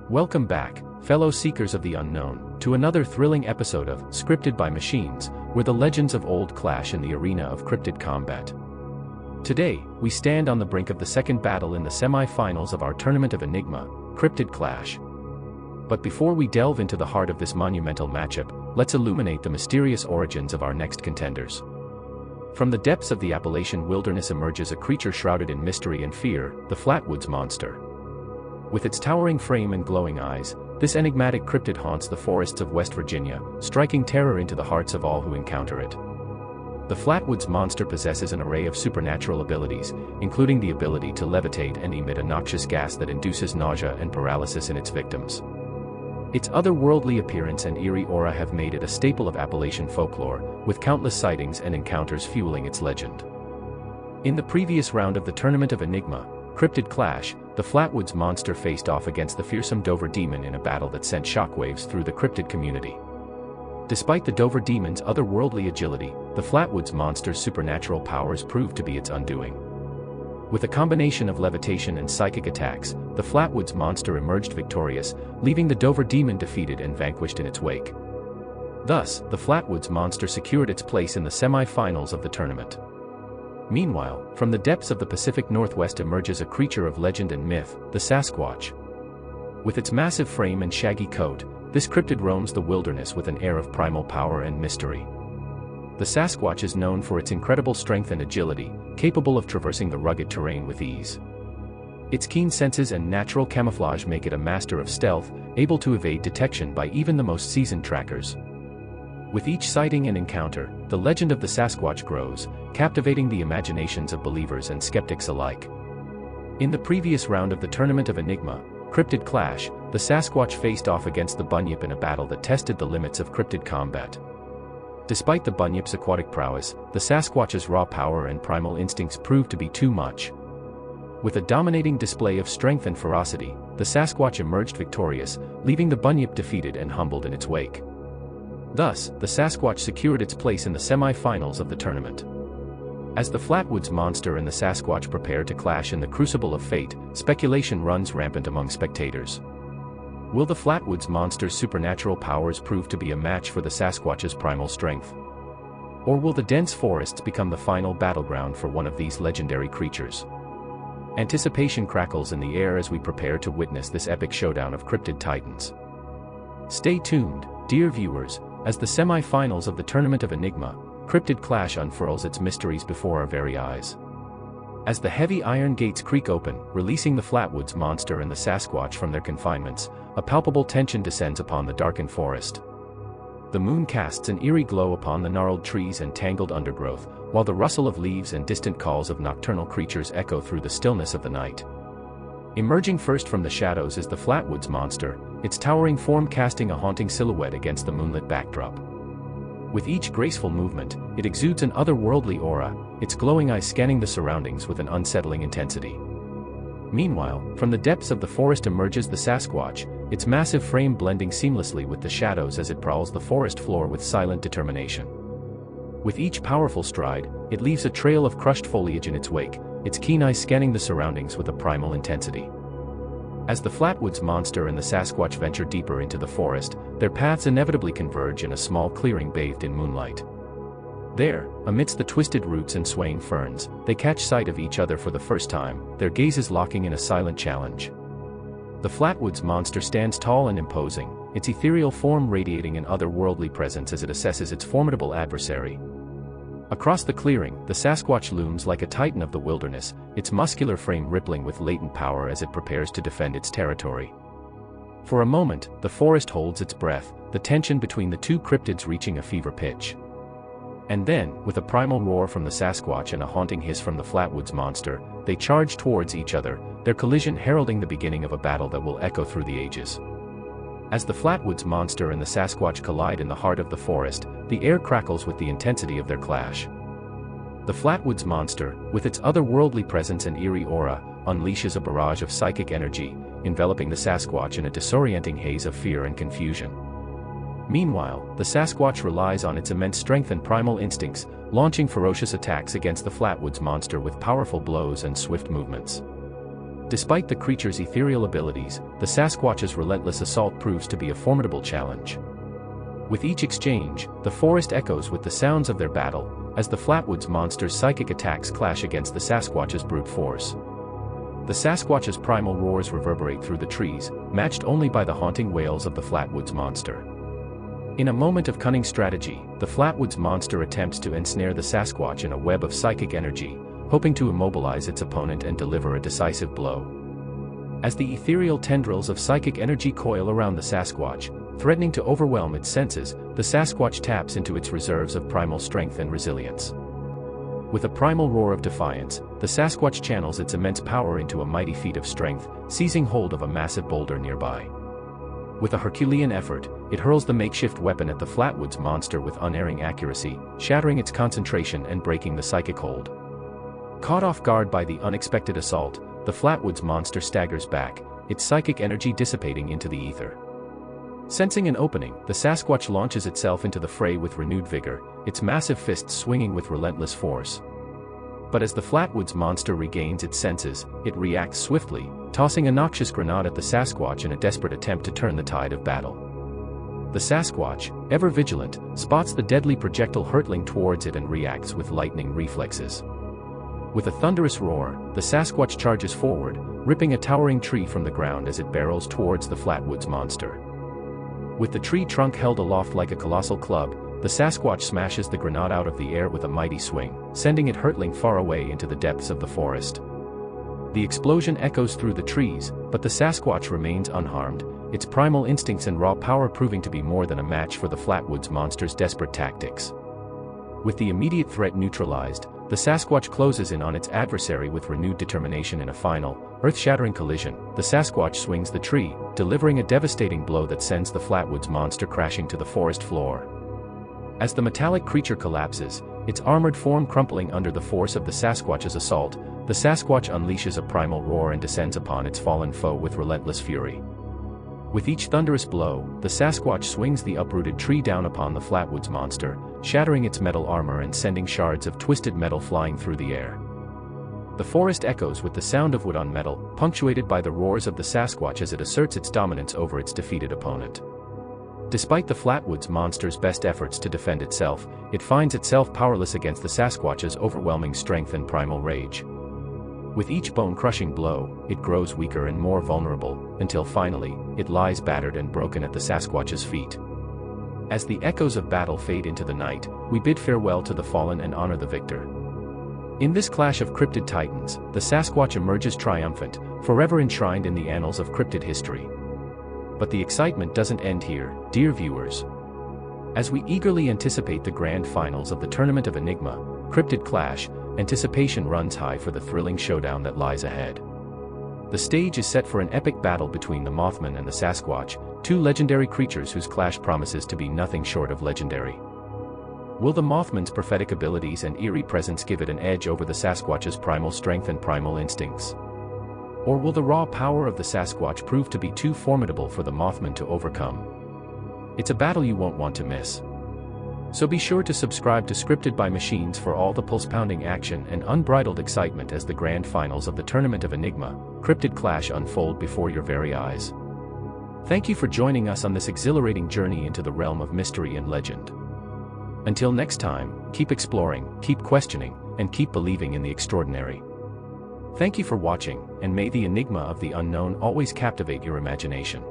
Welcome back, fellow seekers of the unknown, to another thrilling episode of Scripted by Machines, where the legends of old clash in the arena of cryptid combat. Today, we stand on the brink of the second battle in the semi-finals of our Tournament of Enigma, Cryptid Clash. But before we delve into the heart of this monumental matchup, let's illuminate the mysterious origins of our next contenders. From the depths of the Appalachian wilderness emerges a creature shrouded in mystery and fear, the Flatwoods monster. With its towering frame and glowing eyes, this enigmatic cryptid haunts the forests of West Virginia, striking terror into the hearts of all who encounter it. The Flatwoods monster possesses an array of supernatural abilities, including the ability to levitate and emit a noxious gas that induces nausea and paralysis in its victims. Its otherworldly appearance and eerie aura have made it a staple of Appalachian folklore, with countless sightings and encounters fueling its legend. In the previous round of the Tournament of Enigma, Cryptid Clash, the Flatwoods monster faced off against the fearsome Dover Demon in a battle that sent shockwaves through the cryptid community. Despite the Dover Demon's otherworldly agility, the Flatwoods monster's supernatural powers proved to be its undoing. With a combination of levitation and psychic attacks, the Flatwoods monster emerged victorious, leaving the Dover Demon defeated and vanquished in its wake. Thus, the Flatwoods monster secured its place in the semi-finals of the tournament. Meanwhile, from the depths of the Pacific Northwest emerges a creature of legend and myth, the Sasquatch. With its massive frame and shaggy coat, this cryptid roams the wilderness with an air of primal power and mystery. The Sasquatch is known for its incredible strength and agility, capable of traversing the rugged terrain with ease. Its keen senses and natural camouflage make it a master of stealth, able to evade detection by even the most seasoned trackers. With each sighting and encounter, the legend of the Sasquatch grows, captivating the imaginations of believers and skeptics alike. In the previous round of the Tournament of Enigma, Cryptid Clash, the Sasquatch faced off against the Bunyip in a battle that tested the limits of cryptid combat. Despite the Bunyip's aquatic prowess, the Sasquatch's raw power and primal instincts proved to be too much. With a dominating display of strength and ferocity, the Sasquatch emerged victorious, leaving the Bunyip defeated and humbled in its wake. Thus, the Sasquatch secured its place in the semi-finals of the tournament. As the Flatwoods monster and the Sasquatch prepare to clash in the crucible of fate, speculation runs rampant among spectators. Will the Flatwoods monster's supernatural powers prove to be a match for the Sasquatch's primal strength? Or will the dense forests become the final battleground for one of these legendary creatures? Anticipation crackles in the air as we prepare to witness this epic showdown of cryptid titans. Stay tuned, dear viewers, as the semi-finals of the Tournament of Enigma, Cryptid Clash unfurls its mysteries before our very eyes. As the heavy iron gates creak open, releasing the Flatwoods monster and the Sasquatch from their confinements, a palpable tension descends upon the darkened forest. The moon casts an eerie glow upon the gnarled trees and tangled undergrowth, while the rustle of leaves and distant calls of nocturnal creatures echo through the stillness of the night. Emerging first from the shadows is the Flatwoods monster, its towering form casting a haunting silhouette against the moonlit backdrop. With each graceful movement, it exudes an otherworldly aura, its glowing eyes scanning the surroundings with an unsettling intensity. Meanwhile, from the depths of the forest emerges the Sasquatch, its massive frame blending seamlessly with the shadows as it prowls the forest floor with silent determination. With each powerful stride, it leaves a trail of crushed foliage in its wake, its keen eyes scanning the surroundings with a primal intensity. As the Flatwoods monster and the Sasquatch venture deeper into the forest, their paths inevitably converge in a small clearing bathed in moonlight. There, amidst the twisted roots and swaying ferns, they catch sight of each other for the first time, their gazes locking in a silent challenge. The Flatwoods monster stands tall and imposing, its ethereal form radiating an otherworldly presence as it assesses its formidable adversary. Across the clearing, the Sasquatch looms like a titan of the wilderness, its muscular frame rippling with latent power as it prepares to defend its territory. For a moment, the forest holds its breath, the tension between the two cryptids reaching a fever pitch. And then, with a primal roar from the Sasquatch and a haunting hiss from the Flatwoods monster, they charge towards each other, their collision heralding the beginning of a battle that will echo through the ages. As the Flatwoods monster and the Sasquatch collide in the heart of the forest, the air crackles with the intensity of their clash. The Flatwoods monster, with its otherworldly presence and eerie aura, unleashes a barrage of psychic energy, enveloping the Sasquatch in a disorienting haze of fear and confusion. Meanwhile, the Sasquatch relies on its immense strength and primal instincts, launching ferocious attacks against the Flatwoods monster with powerful blows and swift movements. Despite the creature's ethereal abilities, the Sasquatch's relentless assault proves to be a formidable challenge. With each exchange, the forest echoes with the sounds of their battle, as the Flatwoods monster's psychic attacks clash against the Sasquatch's brute force. The Sasquatch's primal roars reverberate through the trees, matched only by the haunting wails of the Flatwoods monster. In a moment of cunning strategy, the Flatwoods monster attempts to ensnare the Sasquatch in a web of psychic energy, hoping to immobilize its opponent and deliver a decisive blow. As the ethereal tendrils of psychic energy coil around the Sasquatch, threatening to overwhelm its senses, the Sasquatch taps into its reserves of primal strength and resilience. With a primal roar of defiance, the Sasquatch channels its immense power into a mighty feat of strength, seizing hold of a massive boulder nearby. With a Herculean effort, it hurls the makeshift weapon at the Flatwoods monster with unerring accuracy, shattering its concentration and breaking the psychic hold. Caught off guard by the unexpected assault, the Flatwoods monster staggers back, its psychic energy dissipating into the ether. Sensing an opening, the Sasquatch launches itself into the fray with renewed vigor, its massive fists swinging with relentless force. But as the Flatwoods monster regains its senses, it reacts swiftly, tossing a noxious grenade at the Sasquatch in a desperate attempt to turn the tide of battle. The Sasquatch, ever vigilant, spots the deadly projectile hurtling towards it and reacts with lightning reflexes. With a thunderous roar, the Sasquatch charges forward, ripping a towering tree from the ground as it barrels towards the Flatwoods monster. With the tree trunk held aloft like a colossal club, the Sasquatch smashes the grenade out of the air with a mighty swing, sending it hurtling far away into the depths of the forest. The explosion echoes through the trees, but the Sasquatch remains unharmed, its primal instincts and raw power proving to be more than a match for the Flatwoods monster's desperate tactics. With the immediate threat neutralized, the Sasquatch closes in on its adversary with renewed determination. In a final, earth-shattering collision, the Sasquatch swings the tree, delivering a devastating blow that sends the Flatwoods monster crashing to the forest floor. As the metallic creature collapses, its armored form crumpling under the force of the Sasquatch's assault, the Sasquatch unleashes a primal roar and descends upon its fallen foe with relentless fury. With each thunderous blow, the Sasquatch swings the uprooted tree down upon the Flatwoods monster, shattering its metal armor and sending shards of twisted metal flying through the air. The forest echoes with the sound of wood on metal, punctuated by the roars of the Sasquatch as it asserts its dominance over its defeated opponent. Despite the Flatwoods monster's best efforts to defend itself, it finds itself powerless against the Sasquatch's overwhelming strength and primal rage. With each bone-crushing blow, it grows weaker and more vulnerable, until finally, it lies battered and broken at the Sasquatch's feet. As the echoes of battle fade into the night, we bid farewell to the fallen and honor the victor. In this clash of cryptid titans, the Sasquatch emerges triumphant, forever enshrined in the annals of cryptid history. But the excitement doesn't end here, dear viewers. As we eagerly anticipate the grand finals of the Tournament of Enigma, Cryptid Clash, anticipation runs high for the thrilling showdown that lies ahead. The stage is set for an epic battle between the Mothman and the Sasquatch, two legendary creatures whose clash promises to be nothing short of legendary. Will the Mothman's prophetic abilities and eerie presence give it an edge over the Sasquatch's primal strength and primal instincts? Or will the raw power of the Sasquatch prove to be too formidable for the Mothman to overcome? It's a battle you won't want to miss. So be sure to subscribe to Scripted by Machines for all the pulse-pounding action and unbridled excitement as the grand finals of the Tournament of Enigma, Cryptid Clash unfold before your very eyes. Thank you for joining us on this exhilarating journey into the realm of mystery and legend. Until next time, keep exploring, keep questioning, and keep believing in the extraordinary. Thank you for watching, and may the enigma of the unknown always captivate your imagination.